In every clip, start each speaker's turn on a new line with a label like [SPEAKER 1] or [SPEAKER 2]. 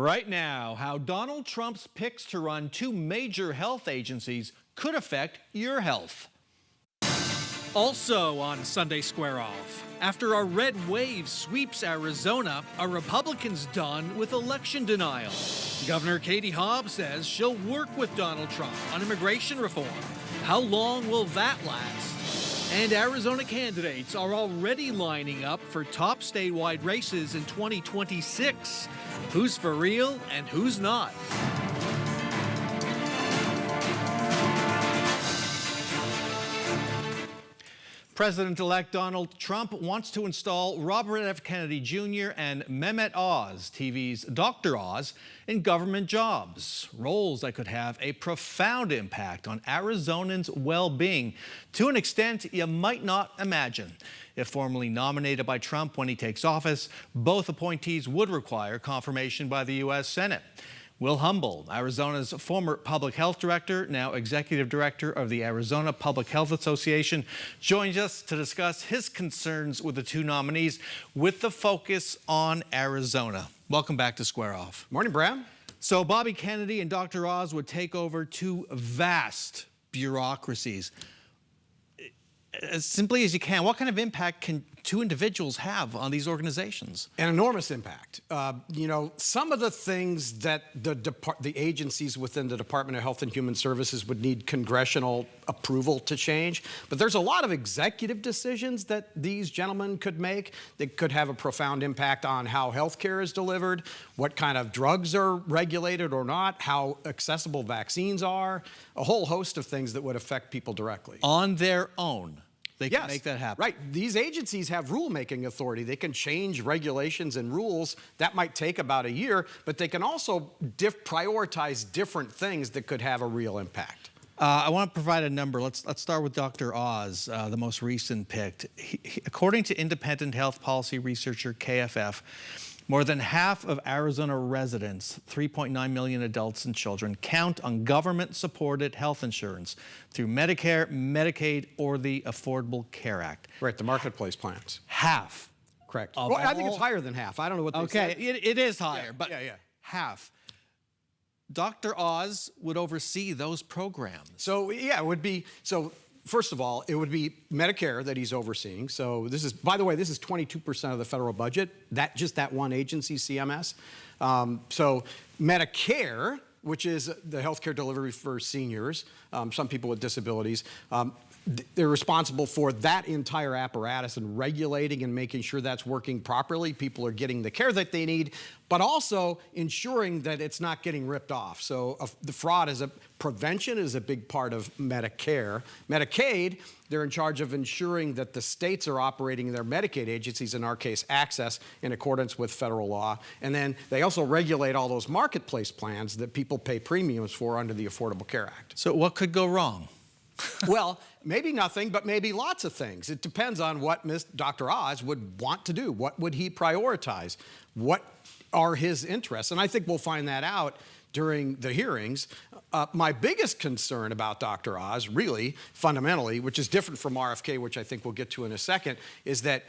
[SPEAKER 1] Right now, how Donald Trump's picks to run two major health agencies could affect your health.
[SPEAKER 2] Also on Sunday Square Off, after a red wave sweeps Arizona, are Republicans done with election denial? Governor Katie Hobbs says she'll work with Donald Trump on immigration reform. How long will that last? And Arizona candidates are already lining up for top statewide races in 2026. Who's for real and who's not?
[SPEAKER 1] President-elect Donald Trump wants to install Robert F. Kennedy Jr. and Mehmet Oz, TV's Dr. Oz, in government jobs, roles that could have a profound impact on Arizonans' well-being to an extent you might not imagine. If formally nominated by Trump when he takes office, both appointees would require confirmation by the U.S. Senate. Will Humble, Arizona's former public health director, now executive director of the Arizona Public Health Association, joins us to discuss his concerns with the two nominees with the focus on Arizona. Welcome back to Square Off.
[SPEAKER 3] Morning, Brahm.
[SPEAKER 1] So Bobby Kennedy and Dr. Oz would take over two vast bureaucracies. As simply as you can, what kind of impact can two individuals have on these organizations?
[SPEAKER 3] An enormous impact. You know, some of the things that the agencies within the Department of Health and Human Services would need congressional approval to change, but there's a lot of executive decisions that these gentlemen could make that could have a profound impact on how health care is delivered, what kind of drugs are regulated or not, how accessible vaccines are, a whole host of things that would affect people directly.
[SPEAKER 1] On their own, they can make that happen.
[SPEAKER 3] Right. These agencies have rulemaking authority. They can change regulations and rules. That might take about a year, but they can also prioritize different things that could have a real impact.
[SPEAKER 1] I want to provide a number. Let's start with Dr. Oz, the most recent pick. According to independent health policy researcher KFF, more than half of Arizona residents, 3.9 million adults and children, count on government-supported health insurance through Medicare, Medicaid, or the Affordable Care Act.
[SPEAKER 3] Right, the marketplace plans.
[SPEAKER 1] Half.
[SPEAKER 3] Correct. Well, I think it's higher than half. I don't know what they said.
[SPEAKER 1] It is higher, but
[SPEAKER 3] yeah.
[SPEAKER 1] Half. Dr. Oz would oversee those programs.
[SPEAKER 3] So, yeah, it would be... First of all, it would be Medicare that he's overseeing. So this is, by the way, this is 22% of the federal budget, just that one agency, CMS. So Medicare, which is the health care delivery for seniors, some people with disabilities, they're responsible for that entire apparatus and regulating and making sure that's working properly. People are getting the care that they need, but also ensuring that it's not getting ripped off. So the fraud prevention is a big part of Medicare. Medicaid, they're in charge of ensuring that the states are operating their Medicaid agencies, in our case, Access, in accordance with federal law. And then they also regulate all those marketplace plans that people pay premiums for under the Affordable Care Act.
[SPEAKER 1] So what could go wrong?
[SPEAKER 3] Well, maybe nothing, but maybe lots of things. It depends on what Dr. Oz would want to do. What would he prioritize? What are his interests? And I think we'll find that out during the hearings. My biggest concern about Dr. Oz, really, fundamentally, which is different from RFK, which I think we'll get to in a second, is that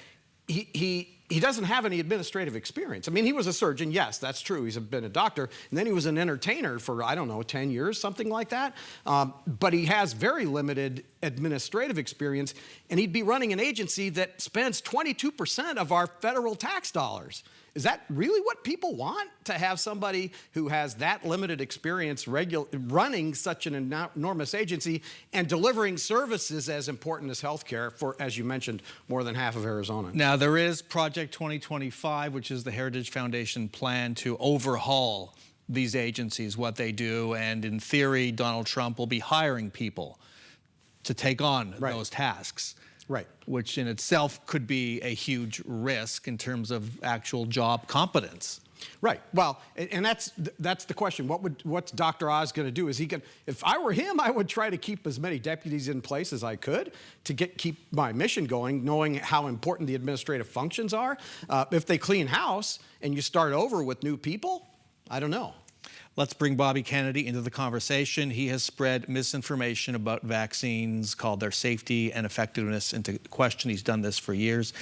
[SPEAKER 3] he doesn't have any administrative experience. I mean, he was a surgeon, yes, that's true. He's been a doctor, and then he was an entertainer for, I don't know, 10 years, something like that. But he has very limited administrative experience, and he'd be running an agency that spends 22% of our federal tax dollars. Is that really what people want? To have somebody who has that limited experience running such an enormous agency and delivering services as important as healthcare for, as you mentioned, more than half of Arizona.
[SPEAKER 1] Now, there is Project 2025, which is the Heritage Foundation plan to overhaul these agencies, what they do, and in theory, Donald Trump will be hiring people to take on those tasks.
[SPEAKER 3] Right. Which
[SPEAKER 1] in itself could be a huge risk in terms of actual job competence.
[SPEAKER 3] Right. Well, and that's the question. What's Dr. Oz going to do? Is he going? If I were him, I would try to keep as many deputies in place as I could to keep my mission going, knowing how important the administrative functions are. If they clean house and you start over with new people, I don't know.
[SPEAKER 1] Let's bring Bobby Kennedy into the conversation. He has spread misinformation about vaccines, called their safety and effectiveness into question. He's done this for years.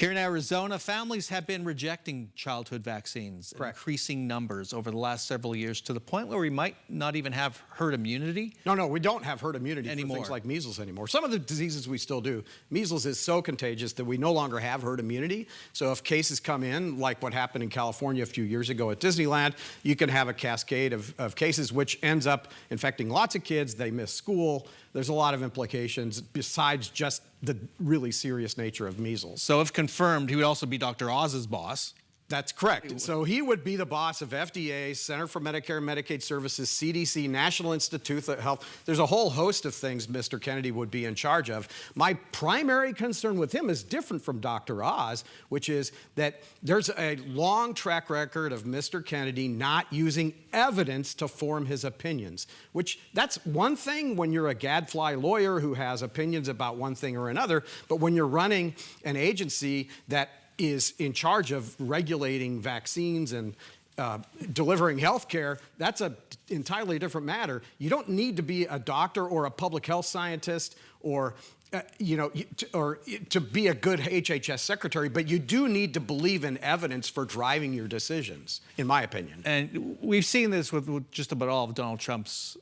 [SPEAKER 1] Here in Arizona, families have been rejecting childhood vaccines in increasing numbers over the last several years to the point where we might not even have herd immunity.
[SPEAKER 3] No, we don't have herd immunity
[SPEAKER 1] anymore.
[SPEAKER 3] For things like measles anymore. Some of the diseases we still do. Measles is so contagious that we no longer have herd immunity. So if cases come in, like what happened in California a few years ago at Disneyland, you can have a cascade of cases which ends up infecting lots of kids. They miss school. There's a lot of implications besides just the really serious nature of measles.
[SPEAKER 1] So if confirmed, he would also be Dr. Oz's boss.
[SPEAKER 3] That's correct. So he would be the boss of FDA, Center for Medicare and Medicaid Services, CDC, National Institute of Health. There's a whole host of things Mr. Kennedy would be in charge of. My primary concern with him is different from Dr. Oz, which is that there's a long track record of Mr. Kennedy not using evidence to form his opinions, which that's one thing when you're a gadfly lawyer who has opinions about one thing or another, but when you're running an agency that is in charge of regulating vaccines and delivering health care, that's an entirely different matter. You don't need to be a doctor or a public health scientist or to be a good HHS secretary, but you do need to believe in evidence for driving your decisions, in my opinion.
[SPEAKER 1] And we've seen this with just about all of Donald Trump's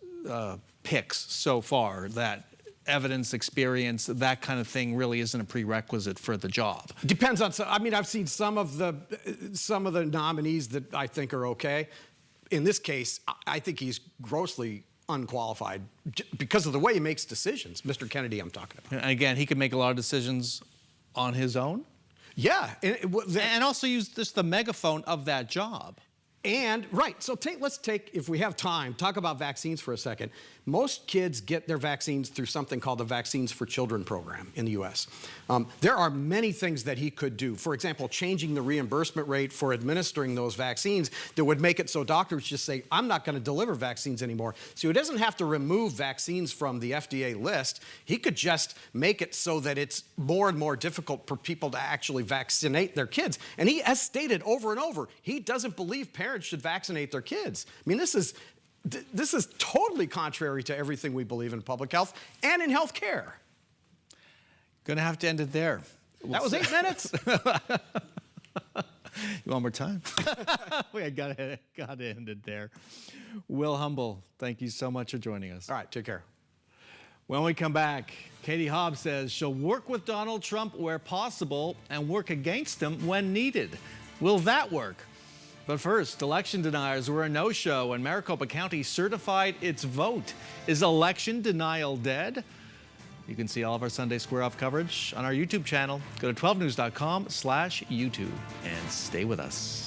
[SPEAKER 1] picks so far, that evidence, experience, that kind of thing really isn't a prerequisite for the job.
[SPEAKER 3] Depends on, I mean, I've seen some of the nominees that I think are okay. In this case, I think he's grossly unqualified because of the way he makes decisions. Mr. Kennedy, I'm talking about.
[SPEAKER 1] And again, he could make a lot of decisions on his own.
[SPEAKER 3] Yeah.
[SPEAKER 1] And also use just the megaphone of that job.
[SPEAKER 3] And, right, so let's take, if we have time, talk about vaccines for a second. Most kids get their vaccines through something called the Vaccines for Children program in the U.S. There are many things that he could do. For example, changing the reimbursement rate for administering those vaccines that would make it so doctors just say, I'm not going to deliver vaccines anymore. So he doesn't have to remove vaccines from the FDA list. He could just make it so that it's more and more difficult for people to actually vaccinate their kids. And he has stated over and over, he doesn't believe parents should vaccinate their kids. I mean, this is totally contrary to everything we believe in public health and in health care.
[SPEAKER 1] Gonna have to end it there.
[SPEAKER 3] That was 8 minutes.
[SPEAKER 1] You want more time? We gotta end it there. Will Humble, thank you so much for joining us.
[SPEAKER 3] All right, take care.
[SPEAKER 1] When we come back, Katie Hobbs says she'll work with Donald Trump where possible and work against him when needed. Will that work? But first, election deniers were a no-show when Maricopa County certified its vote. Is election denial dead? You can see all of our Sunday Square Off coverage on our YouTube channel. Go to 12news.com/YouTube and stay with us.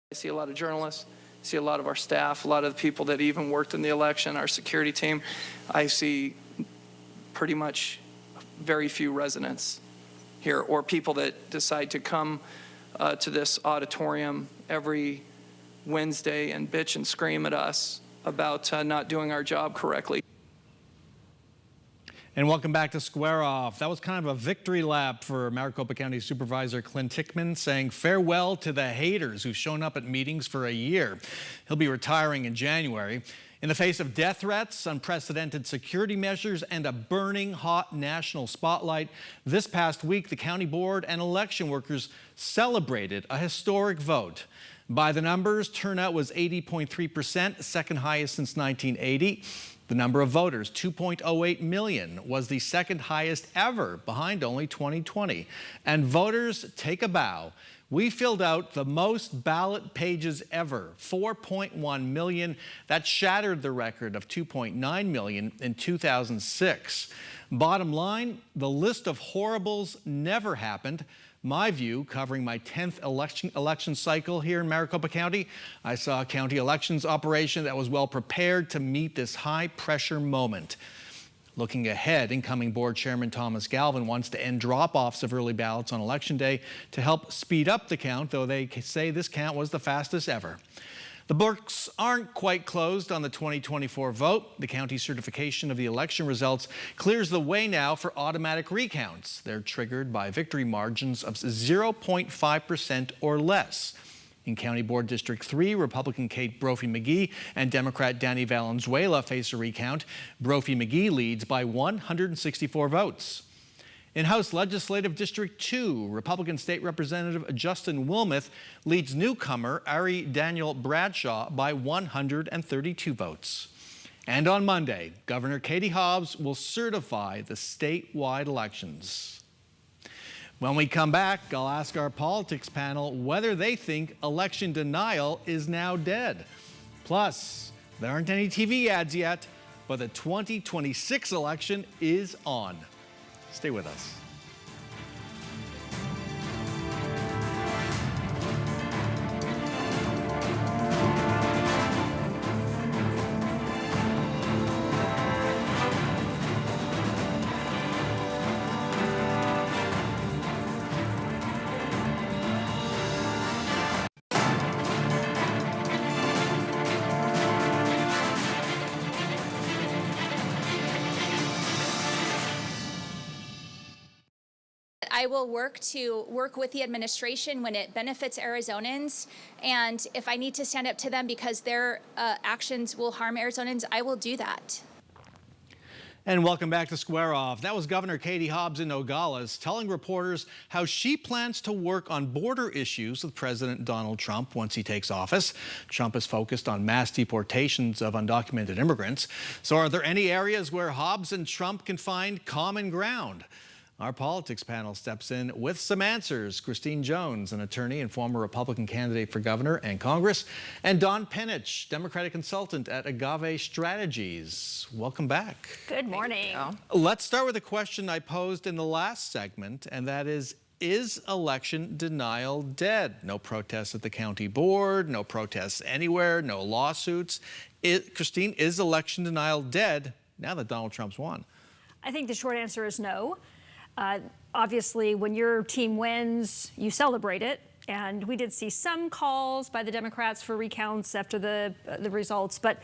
[SPEAKER 4] I see a lot of journalists, see a lot of our staff, a lot of the people that even worked in the election, our security team. I see pretty much very few residents here or people that decide to come to this auditorium every Wednesday and bitch and scream at us about not doing our job correctly.
[SPEAKER 1] And welcome back to Square Off. That was kind of a victory lap for Maricopa County Supervisor Clint Hickman, saying farewell to the haters who've shown up at meetings for a year. He'll be retiring in January. In the face of death threats, unprecedented security measures, and a burning hot national spotlight, this past week the county board and election workers celebrated a historic vote. By the numbers, turnout was 80.3%, second highest since 1980. The number of voters, 2.08 million, was the second highest ever, behind only 2020. And voters take a bow. We filled out the most ballot pages ever, 4.1 million. That shattered the record of 2.9 million in 2006. Bottom line, the list of horribles never happened. My view, covering my 10th election cycle here in Maricopa County, I saw a county elections operation that was well prepared to meet this high-pressure moment. Looking ahead, incoming board chairman Thomas Galvin wants to end drop-offs of early ballots on Election Day to help speed up the count, though they say this count was the fastest ever. The books aren't quite closed on the 2024 vote. The county certification of the election results clears the way now for automatic recounts. They're triggered by victory margins of 0.5% or less. In County Board District 3, Republican Kate Brophy-McGee and Democrat Danny Valenzuela face a recount. Brophy-McGee leads by 164 votes. In House Legislative District 2, Republican State Representative Justin Wilmoth leads newcomer Ari Daniel Bradshaw by 132 votes. And on Monday, Governor Katie Hobbs will certify the statewide elections. When we come back, I'll ask our politics panel whether they think election denial is now dead. Plus, there aren't any TV ads yet, but the 2026 election is on. Stay with us.
[SPEAKER 5] I will work with the administration when it benefits Arizonans, and if I need to stand up to them because their actions will harm Arizonans, I will do that.
[SPEAKER 1] And welcome back to Square Off. That was Governor Katie Hobbs in Nogales telling reporters how she plans to work on border issues with President Donald Trump once he takes office. Trump is focused on mass deportations of undocumented immigrants. So are there any areas where Hobbs and Trump can find common ground? Our politics panel steps in with some answers. Christine Jones, an attorney and former Republican candidate for governor and Congress, and Don Penich, Democratic consultant at Agave Strategies. Welcome back.
[SPEAKER 6] Good morning.
[SPEAKER 1] Let's start with a question I posed in the last segment, and that is election denial dead? No protests at the county board, no protests anywhere, no lawsuits. Christine, is election denial dead now that Donald Trump's won?
[SPEAKER 6] I think the short answer is no. Obviously, when your team wins, you celebrate it. And we did see some calls by the Democrats for recounts after the results. But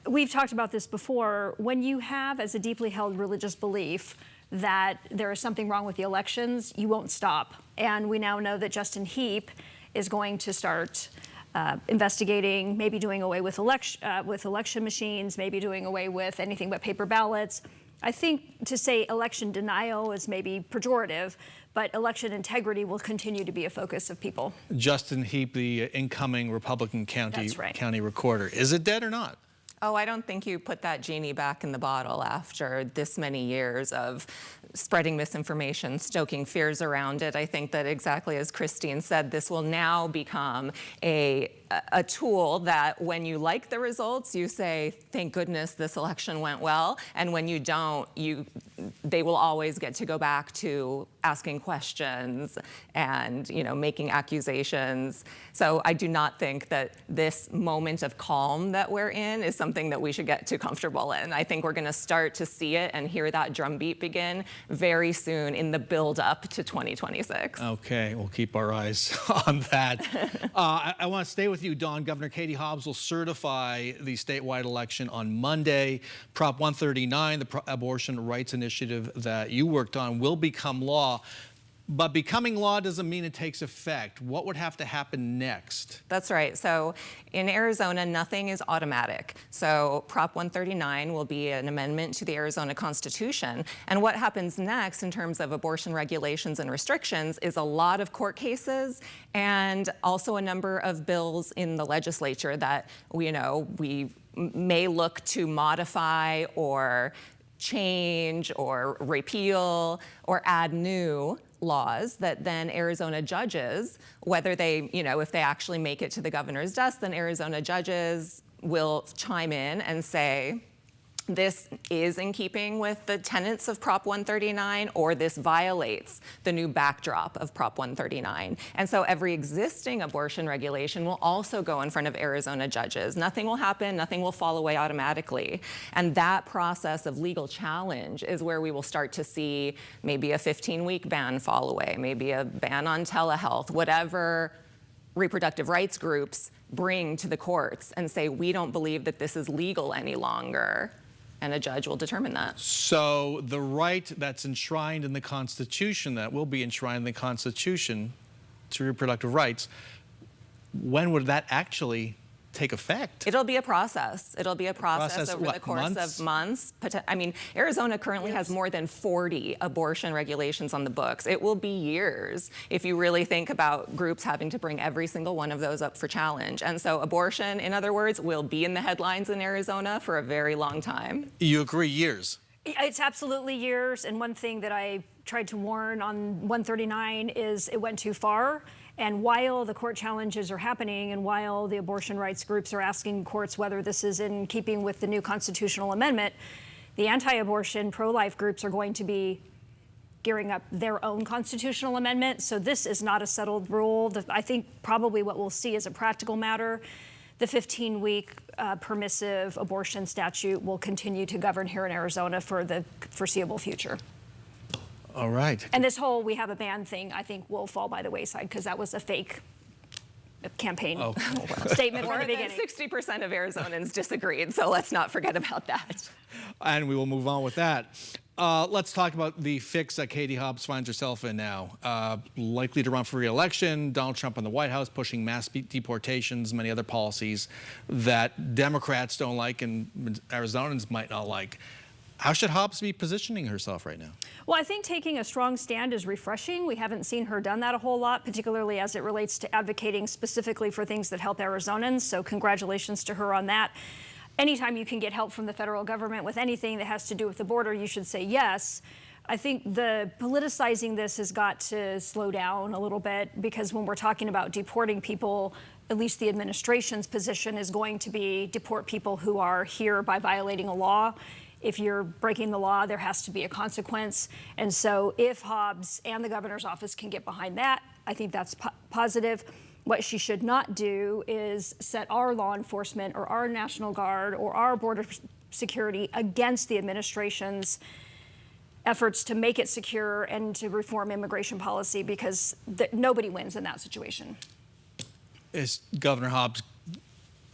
[SPEAKER 6] we've talked about this before. When you have, as a deeply held religious belief, that there is something wrong with the elections, you won't stop. And we now know that Justin Heap is going to start investigating, maybe doing away with election machines, maybe doing away with anything but paper ballots. I think to say election denial is maybe pejorative, but election integrity will continue to be a focus of people.
[SPEAKER 1] Justin Heap, the incoming Republican county recorder. Is it dead or not?
[SPEAKER 7] Oh, I don't think you put that genie back in the bottle after this many years of spreading misinformation, stoking fears around it. I think that exactly as Christine said, this will now become a tool that when you like the results, you say, thank goodness this election went well. And when you don't, they will always get to go back to asking questions and making accusations. So I do not think that this moment of calm that we're in is something that we should get too comfortable in. I think we're going to start to see it and hear that drumbeat begin very soon in the build up to 2026.
[SPEAKER 1] Okay, we'll keep our eyes on that. I want to stay with you, Dawn. Governor Katie Hobbs will certify the statewide election on Monday. Prop 139, the abortion rights initiative that you worked on, will become law. But becoming law doesn't mean it takes effect. What would have to happen next?
[SPEAKER 7] That's right. So in Arizona, nothing is automatic. So Prop 139 will be an amendment to the Arizona Constitution. And what happens next in terms of abortion regulations and restrictions is a lot of court cases and also a number of bills in the legislature that we may look to modify or change or repeal or add new laws that then Arizona judges, whether they, if they actually make it to the governor's desk, then Arizona judges will chime in and say, this is in keeping with the tenets of Prop 139, or this violates the new backdrop of Prop 139. And so every existing abortion regulation will also go in front of Arizona judges. Nothing will happen, nothing will fall away automatically. And that process of legal challenge is where we will start to see maybe a 15-week ban fall away, maybe a ban on telehealth, whatever reproductive rights groups bring to the courts and say, we don't believe that this is legal any longer, and a judge will determine that.
[SPEAKER 1] So the right that's enshrined in the Constitution, that will be enshrined in the Constitution to reproductive rights, when would that actually take effect?
[SPEAKER 7] It'll be a process. It'll be a process over
[SPEAKER 1] what,
[SPEAKER 7] the course
[SPEAKER 1] months?
[SPEAKER 7] of months. I mean, Arizona currently has more than 40 abortion regulations on the books. It will be years if you really think about groups having to bring every single one of those up for challenge. And so abortion, in other words, will be in the headlines in Arizona for a very long time.
[SPEAKER 1] You agree, years?
[SPEAKER 6] It's absolutely years. And one thing that I tried to warn on 139 is it went too far. And while the court challenges are happening and while the abortion rights groups are asking courts whether this is in keeping with the new constitutional amendment, the anti-abortion, pro-life groups are going to be gearing up their own constitutional amendment. So this is not a settled rule. I think probably what we'll see as a practical matter, the 15-week permissive abortion statute will continue to govern here in Arizona for the foreseeable future.
[SPEAKER 1] All right.
[SPEAKER 6] And this whole "we have a ban" thing, I think, will fall by the wayside because that was a fake campaign statement from the beginning.
[SPEAKER 7] 60% of Arizonans disagreed, so let's not forget about that.
[SPEAKER 1] And we will move on with that. Let's talk about the fix that Katie Hobbs finds herself in now. Likely to run for re-election, Donald Trump in the White House pushing mass deportations, many other policies that Democrats don't like and Arizonans might not like. How should Hobbs be positioning herself right now?
[SPEAKER 6] Well, I think taking a strong stand is refreshing. We haven't seen her done that a whole lot, particularly as it relates to advocating specifically for things that help Arizonans. So congratulations to her on that. Anytime you can get help from the federal government with anything that has to do with the border, you should say yes. I think the politicizing this has got to slow down a little bit because when we're talking about deporting people, at least the administration's position is going to be deport people who are here by violating a law. If you're breaking the law, there has to be a consequence. And so if Hobbs and the governor's office can get behind that, I think that's positive. What she should not do is set our law enforcement or our National Guard or our border security against the administration's efforts to make it secure and to reform immigration policy because nobody wins in that situation.
[SPEAKER 1] Is Governor Hobbs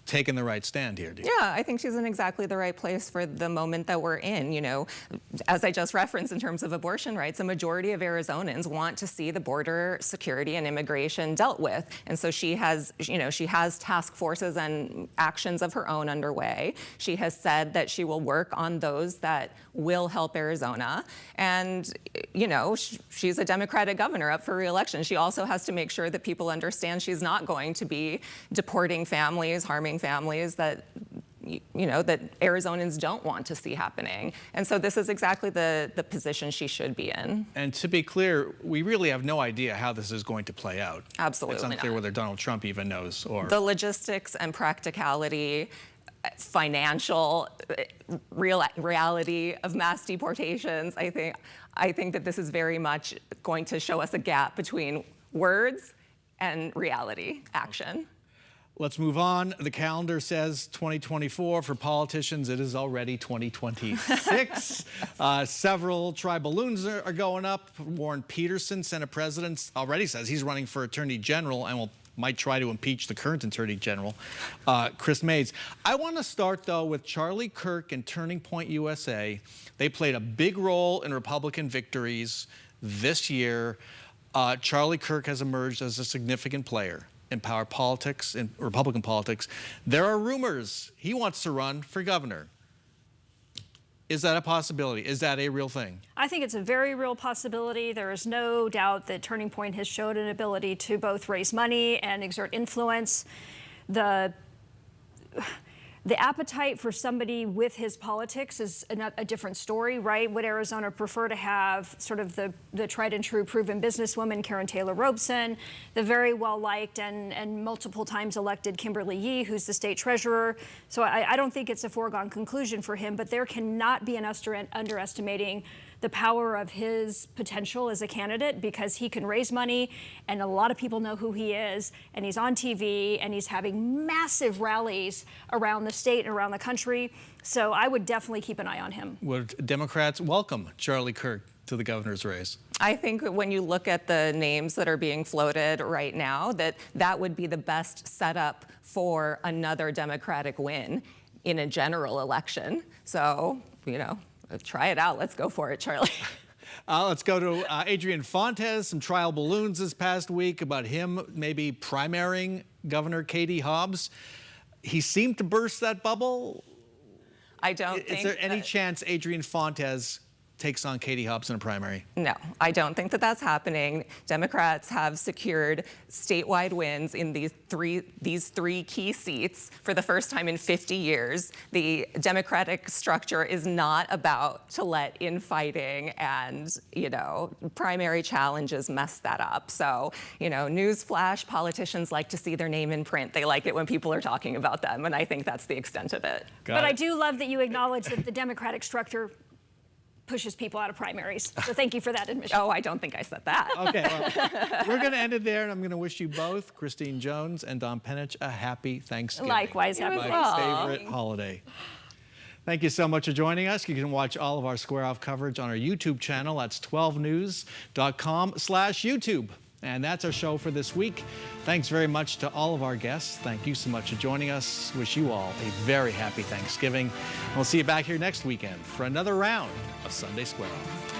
[SPEAKER 1] taking the right stand here, do you?
[SPEAKER 7] Yeah, I think she's in exactly the right place for the moment that we're in. You know, as I just referenced in terms of abortion rights, a majority of Arizonans want to see the border security and immigration dealt with. And so she has, she has task forces and actions of her own underway. She has said that she will work on those that will help Arizona. And, she's a Democratic governor up for re-election. She also has to make sure that people understand she's not going to be deporting families, harming families that that Arizonans don't want to see happening. And so this is exactly the position she should be in.
[SPEAKER 1] And to be clear, we really have no idea how this is going to play out.
[SPEAKER 7] Absolutely
[SPEAKER 1] It's unclear whether Donald Trump even knows or...
[SPEAKER 7] The logistics and practicality, financial reality of mass deportations, I think that this is very much going to show us a gap between words and reality, action.
[SPEAKER 1] Let's move on. The calendar says 2024. For politicians, it is already 2026. Several tri-balloons are going up. Warren Peterson, Senate President, already says he's running for Attorney General and might try to impeach the current Attorney General, Chris Mays. I want to start, though, with Charlie Kirk and Turning Point USA. They played a big role in Republican victories this year. Charlie Kirk has emerged as a significant player in power politics, in Republican politics. There are rumors he wants to run for governor. Is that a possibility? Is that a real thing?
[SPEAKER 6] I think it's a very real possibility. There is no doubt that Turning Point has showed an ability to both raise money and exert influence. The appetite for somebody with his politics is a different story, right? Would Arizona prefer to have sort of the tried and true proven businesswoman, Karen Taylor Robeson, the very well-liked and multiple times elected Kimberly Yee, who's the state treasurer? So I don't think it's a foregone conclusion for him, but there cannot be an underestimating the power of his potential as a candidate because he can raise money and a lot of people know who he is and he's on TV and he's having massive rallies around the state and around the country. So I would definitely keep an eye on him.
[SPEAKER 1] Would Democrats welcome Charlie Kirk to the governor's race?
[SPEAKER 7] I think that when you look at the names that are being floated right now, that would be the best setup for another Democratic win in a general election. So, try it out. Let's go for it, Charlie.
[SPEAKER 1] Let's go to Adrian Fontes. Some trial balloons this past week about him maybe primarying Governor Katie Hobbs. He seemed to burst that bubble.
[SPEAKER 7] I don't think.
[SPEAKER 1] Is there any chance Adrian Fontes takes on Katie Hobbs in a primary?
[SPEAKER 7] No, I don't think that that's happening. Democrats have secured statewide wins in these three key seats for the first time in 50 years. The Democratic structure is not about to let infighting and, primary challenges mess that up. So, newsflash, politicians like to see their name in print. They like it when people are talking about them, and I think that's the extent of it.
[SPEAKER 6] But I do love that you acknowledge that the Democratic structure pushes people out of primaries. So thank you for that admission.
[SPEAKER 7] Oh, I don't think I said that.
[SPEAKER 1] Okay, well, we're going to end it there, and I'm going to wish you both, Christine Jones and Don Penich, a happy Thanksgiving.
[SPEAKER 6] Likewise, happy
[SPEAKER 1] My
[SPEAKER 6] Thanksgiving.
[SPEAKER 1] favorite holiday. Thank you so much for joining us. You can watch all of our Square Off coverage on our YouTube channel. That's 12news.com/YouTube. And that's our show for this week. Thanks very much to all of our guests. Thank you so much for joining us. Wish you all a very happy Thanksgiving. We'll see you back here next weekend for another round of Sunday Square Off.